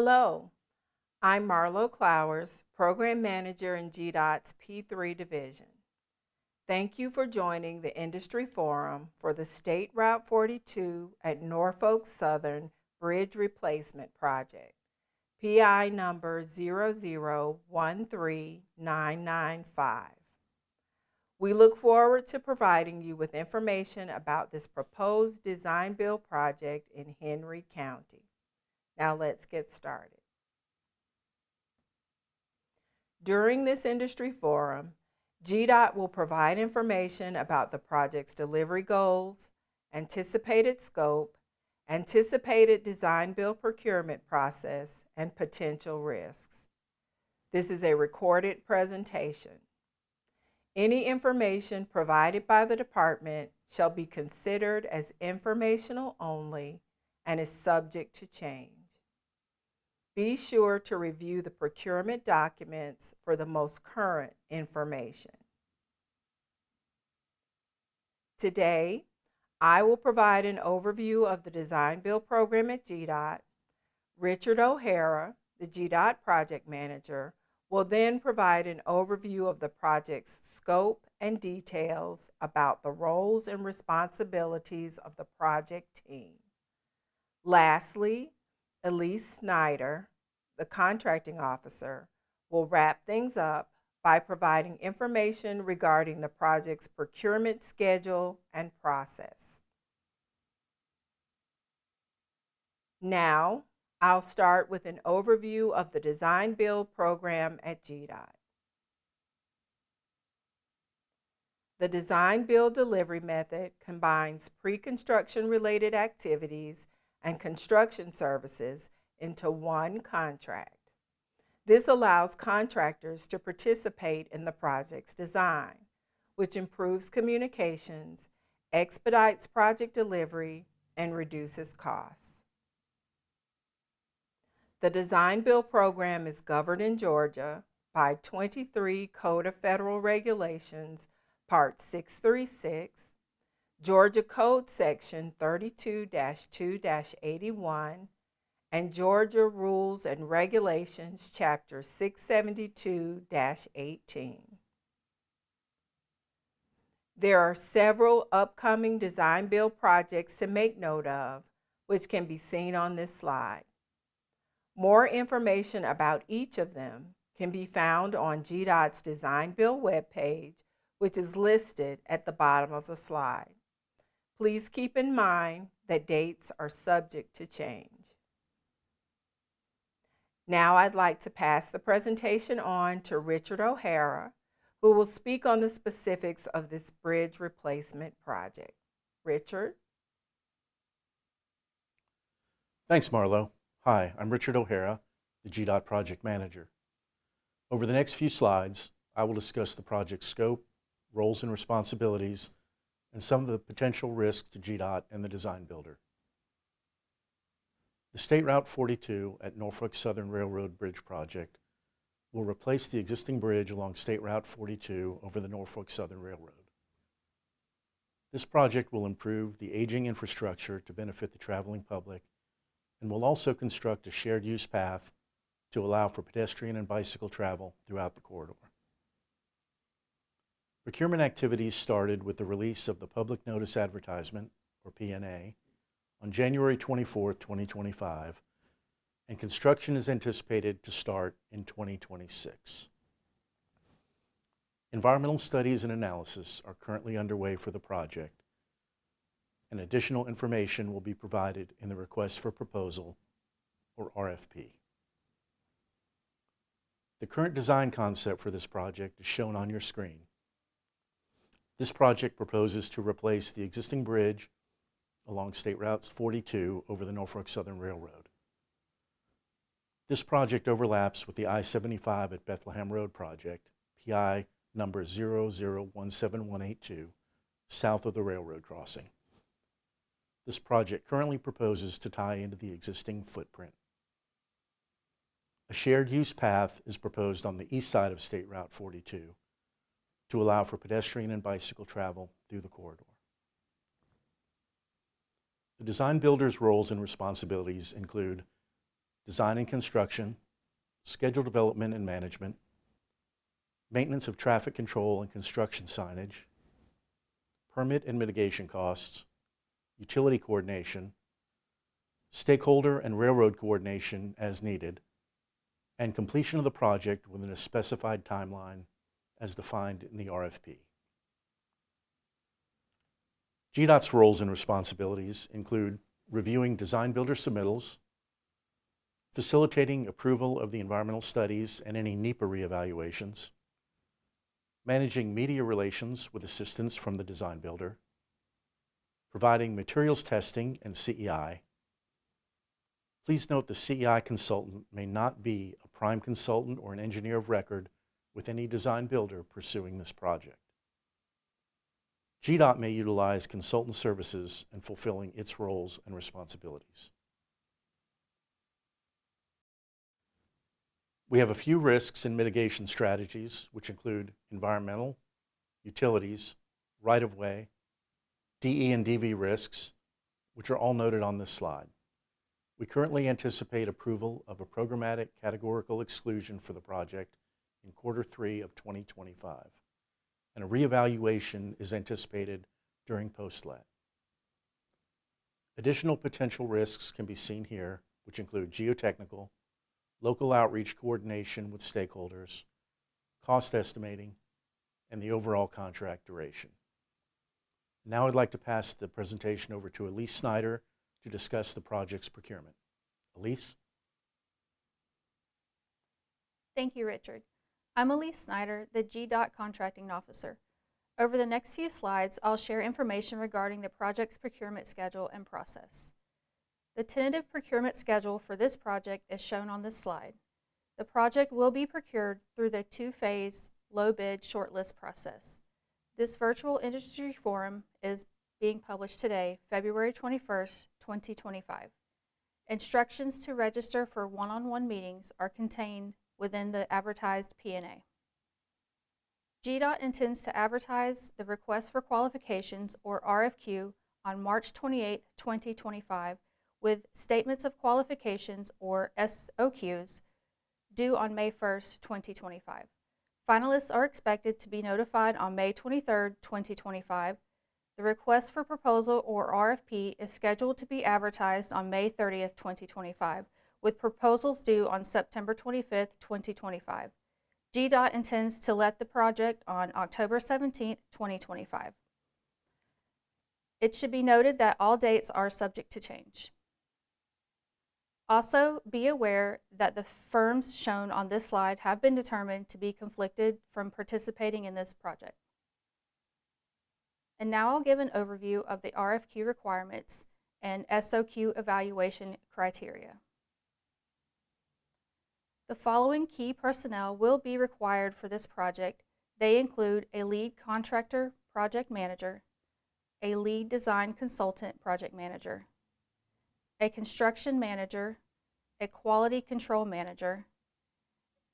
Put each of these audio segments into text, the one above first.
Hello, I'm Marlo Clowers, Program Manager in GDOT's P3 Division. Thank you for joining the Industry Forum for the State Route 42 at Norfolk Southern Bridge Replacement Project, PI number 0013995. We look forward to providing you with information about this proposed design-build project in Henry County. Now let's get started. During this industry forum, GDOT will provide information about the project's delivery goals, anticipated scope, anticipated design-build procurement process, and potential risks. This is a recorded presentation. Any information provided by the department shall be considered as informational only and is subject to change. Be sure to review the procurement documents for the most current information. Today, I will provide an overview of the design-build program at GDOT. Richard O'Hara, the GDOT project manager, will then provide an overview of the project's scope and details about the roles and responsibilities of the project team. Lastly, Elise Snyder, the contracting officer, will wrap things up by providing information regarding the project's procurement schedule and process. Now, I'll start with an overview of the design-build program at GDOT. The design-build delivery method combines pre-construction related activities and construction services into one contract. This allows contractors to participate in the project's design, which improves communications, expedites project delivery, and reduces costs. The design-build program is governed in Georgia by 23 Code of Federal Regulations, Part 636, Georgia Code Section 32-2-81, and Georgia Rules and Regulations, Chapter 672-18. There are several upcoming design-build projects to make note of, which can be seen on this slide. More information about each of them can be found on GDOT's design-build webpage, which is listed at the bottom of the slide. Please keep in mind that dates are subject to change. Now I'd like to pass the presentation on to Richard O'Hara, who will speak on the specifics of this bridge replacement project. Richard? Thanks, Marlo. Hi, I'm Richard O'Hara, the GDOT project manager. Over the next few slides, I will discuss the project scope, roles and responsibilities, and some of the potential risks to GDOT and the design builder. The State Route 42 at Norfolk Southern Railroad Bridge project will replace the existing bridge along State Route 42 over the Norfolk Southern Railroad. This project will improve the aging infrastructure to benefit the traveling public and will also construct a shared use path to allow for pedestrian and bicycle travel throughout the corridor. Procurement activities started with the release of the Public Notice Advertisement, or PNA, on January 24, 2025, and construction is anticipated to start in 2026. Environmental studies and analysis are currently underway for the project, and additional information will be provided in the Request for Proposal, or RFP. The current design concept for this project is shown on your screen. This project proposes to replace the existing bridge along State Route 42 over the Norfolk Southern Railroad. This project overlaps with the I-75 at Bethlehem Road project, PI number 0017182, south of the railroad crossing. This project currently proposes to tie into the existing footprint. A shared use path is proposed on the east side of State Route 42 to allow for pedestrian and bicycle travel through the corridor. The design builder's roles and responsibilities include design and construction, schedule development and management, maintenance of traffic control and construction signage, permit and mitigation costs, utility coordination, stakeholder and railroad coordination as needed, and completion of the project within a specified timeline as defined in the RFP. GDOT's roles and responsibilities include reviewing design builder submittals, facilitating approval of the environmental studies and any NEPA reevaluations, managing media relations with assistance from the design builder, providing materials testing and CEI. Please note the CEI consultant may not be a prime consultant or an engineer of record with any design builder pursuing this project. GDOT may utilize consultant services in fulfilling its roles and responsibilities. We have a few risks and mitigation strategies, which include environmental, utilities, right-of-way, DE and DV risks, which are all noted on this slide. We currently anticipate approval of a programmatic categorical exclusion for the project in Q3 of 2025, and a reevaluation is anticipated during post-let. Additional potential risks can be seen here, which include geotechnical, local outreach coordination with stakeholders, cost estimating, and the overall contract duration. Now I'd like to pass the presentation over to Elise Snyder to discuss the project's procurement. Elise? Thank you, Richard. I'm Elise Snyder, the GDOT Contracting Officer. Over the next few slides, I'll share information regarding the project's procurement schedule and process. The tentative procurement schedule for this project is shown on this slide. The project will be procured through the two-phase low-bid shortlist process. This virtual industry forum is being published today, February 21st, 2025. Instructions to register for one-on-one meetings are contained within the advertised P&A. GDOT intends to advertise the Request for Qualifications, or RFQ, on March 28, 2025, with Statements of Qualifications, or SOQs, due on May 1, 2025. Finalists are expected to be notified on May 23, 2025. The Request for Proposal, or RFP, is scheduled to be advertised on May 30, 2025, with proposals due on September 25, 2025. GDOT intends to let the project on October 17, 2025. It should be noted that all dates are subject to change. Also, be aware that the firms shown on this slide have been determined to be conflicted from participating in this project. And now I'll give an overview of the RFQ requirements and SOQ evaluation criteria. The following key personnel will be required for this project. They include a lead contractor project manager, a lead design consultant project manager, a construction manager, a quality control manager,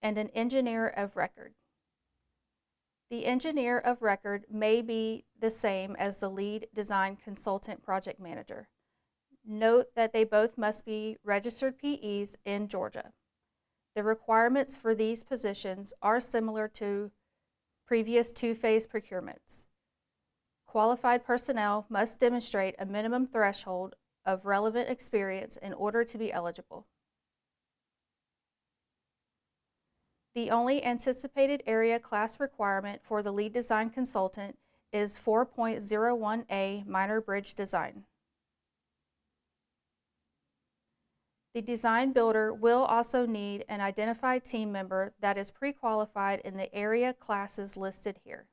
and an engineer of record. The engineer of record may be the same as the lead design consultant project manager. Note that they both must be registered PEs in Georgia. The requirements for these positions are similar to previous two-phase procurements. Qualified personnel must demonstrate a minimum threshold of relevant experience in order to be eligible. The only anticipated area class requirement for the lead design consultant is 4.01A minor bridge design. The design builder will also need an identified team member that is pre-qualified in the area classes listed here.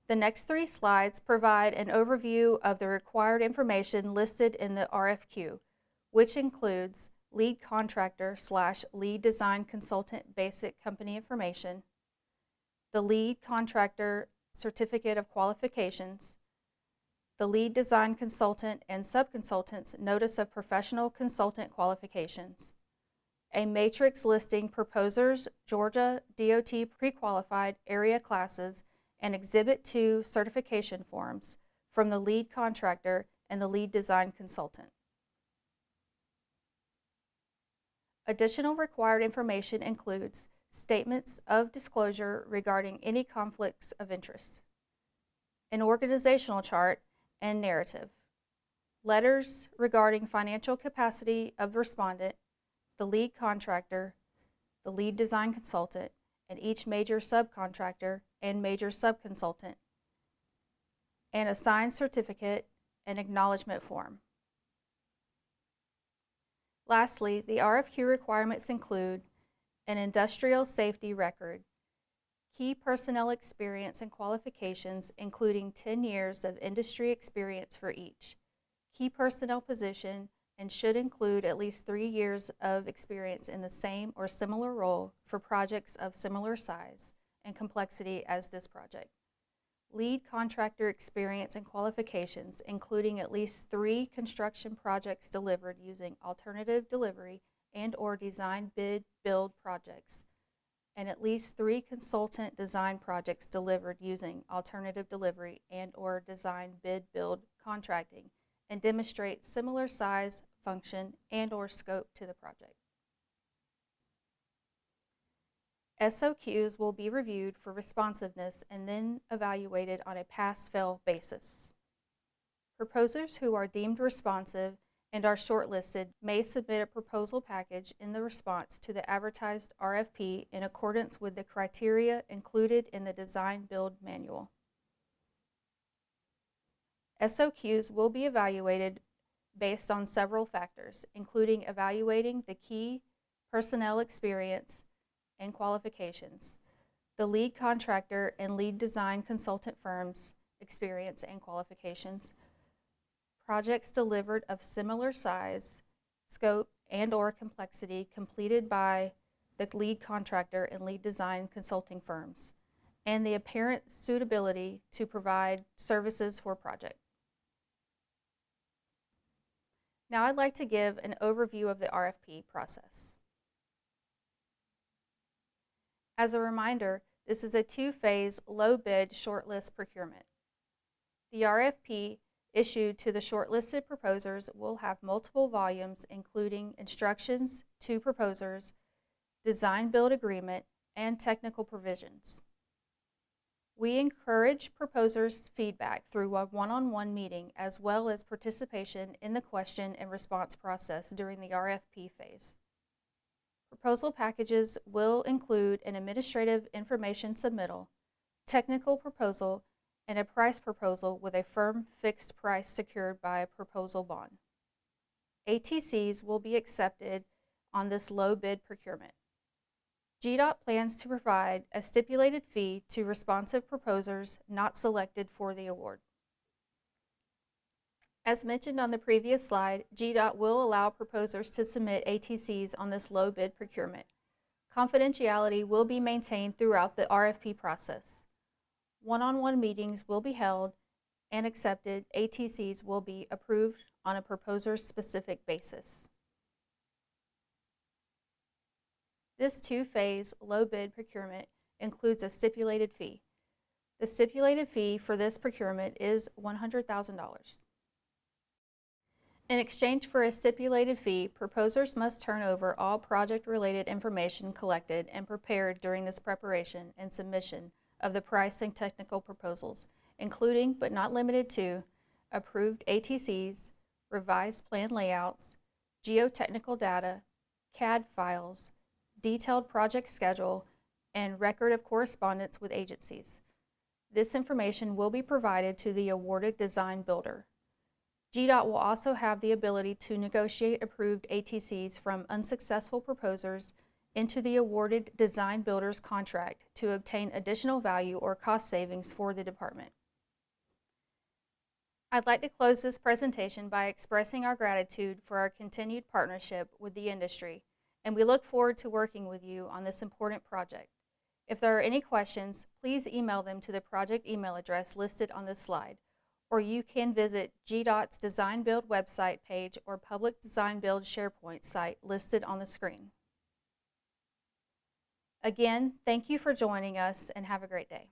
The next three slides provide an overview of the required information listed in the RFQ, which includes lead contractor / lead design consultant basic company information, the lead contractor certificate of qualifications, the lead design consultant and subconsultant's notice of professional consultant qualifications, a matrix listing proposers, Georgia DOT pre-qualified area classes, and Exhibit 2 certification forms from the lead contractor and the lead design consultant. Additional required information includes statements of disclosure regarding any conflicts of interest, an organizational chart and narrative, letters regarding financial capacity of respondent, the lead contractor, the lead design consultant, and each major subcontractor and major subconsultant, and a signed certificate and acknowledgement form. Lastly, the RFQ requirements include an industrial safety record, key personnel experience and qualifications including 10 years of industry experience for each, key personnel position, and should include at least 3 years of experience in the same or similar role for projects of similar size and complexity as this project. Lead contractor experience and qualifications, including at least 3 construction projects delivered using alternative delivery and/or design bid build projects, and at least 3 consultant design projects delivered using alternative delivery and/or design bid build contracting, and demonstrate similar size, function, and/or scope to the project. SOQs will be reviewed for responsiveness and then evaluated on a pass-fail basis. Proposers who are deemed responsive and are shortlisted may submit a proposal package in the response to the advertised RFP in accordance with the criteria included in the Design Build Manual. SOQs will be evaluated based on several factors, including evaluating the key personnel experience and qualifications, the lead contractor and lead design consultant firm's experience and qualifications, projects delivered of similar size, scope, and/or complexity completed by the lead contractor and lead design consulting firms, and the apparent suitability to provide services for project. Now I'd like to give an overview of the RFP process. As a reminder, this is a 2-phase low-bid shortlist procurement. The RFP issued to the shortlisted proposers will have multiple volumes including instructions to proposers, design-build agreement, and technical provisions. We encourage proposers' feedback through a one-on-one meeting as well as participation in the question and response process during the RFP phase. Proposal packages will include an administrative information submittal, technical proposal, and a price proposal with a firm fixed price secured by a proposal bond. ATCs will be accepted on this low bid procurement. GDOT plans to provide a stipulated fee to responsive proposers not selected for the award. As mentioned on the previous slide, GDOT will allow proposers to submit ATCs on this low bid procurement. Confidentiality will be maintained throughout the RFP process. One-on-one meetings will be held and accepted. ATCs will be approved on a proposer-specific basis. This 2-phase low bid procurement includes a stipulated fee. The stipulated fee for this procurement is $100,000. In exchange for a stipulated fee, proposers must turn over all project-related information collected and prepared during this preparation and submission of the price and technical proposals, including but not limited to approved ATCs, revised plan layouts, geotechnical data, CAD files, detailed project schedule, and record of correspondence with agencies. This information will be provided to the awarded design builder. GDOT will also have the ability to negotiate approved ATCs from unsuccessful proposers into the awarded design builder's contract to obtain additional value or cost savings for the department. I'd like to close this presentation by expressing our gratitude for our continued partnership with the industry, and we look forward to working with you on this important project. If there are any questions, please email them to the project email address listed on this slide, or you can visit GDOT's Design Build website page or Public Design Build SharePoint site listed on the screen. Again, thank you for joining us and have a great day.